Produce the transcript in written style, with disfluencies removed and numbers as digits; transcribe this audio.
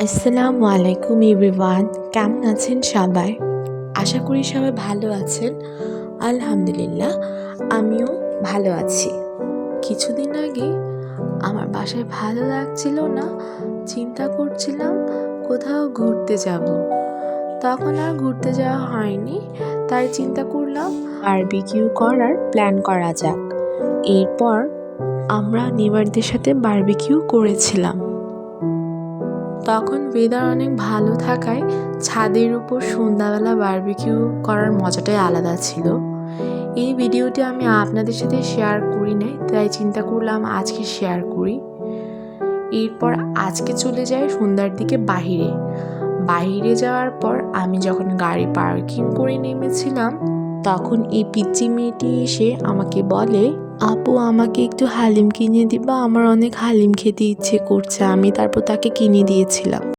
আসসালামু আলাইকুম এভরিওয়ান, কেমন আছেন সবাই? আশা করি সবাই ভালো আছেন। আলহামদুলিল্লাহ, আমিও ভালো আছি। কিছুদিন আগে আমার বাসায় ভালো লাগছিল না, চিন্তা করছিলাম কোথাও ঘুরতে যাব। তখন আর ঘুরতে যাওয়া হয়নি, তাই চিন্তা করলাম বারবিকিউ করার প্ল্যান করা যাক। এরপর আমরা নেবারদের সাথে বারবিকিউ করেছিলাম। তখন ওয়েদার অনেক ভালো থাকায় ছাদের উপর সন্ধ্যাবেলা বারবিকিউ করার মজাটাই আলাদা ছিল। এই ভিডিওটি আমি আপনাদের সাথে শেয়ার করি নাই, তাই চিন্তা করলাম আজকে শেয়ার করি। এরপর আজকে চলে যাই সন্ধ্যার দিকে বাহিরে যাওয়ার পর আমি যখন গাড়ি পার্কিং করে নেমেছিলাম, তখন এই পিচ্চি মেয়েটি এসে আমাকে বলে, আপু আমাকে একটু হালিম কিনে দিবা, আমার অনেক হালিম খেতে ইচ্ছে করছে। আমি তারপর তাকে কিনে দিয়েছিলাম।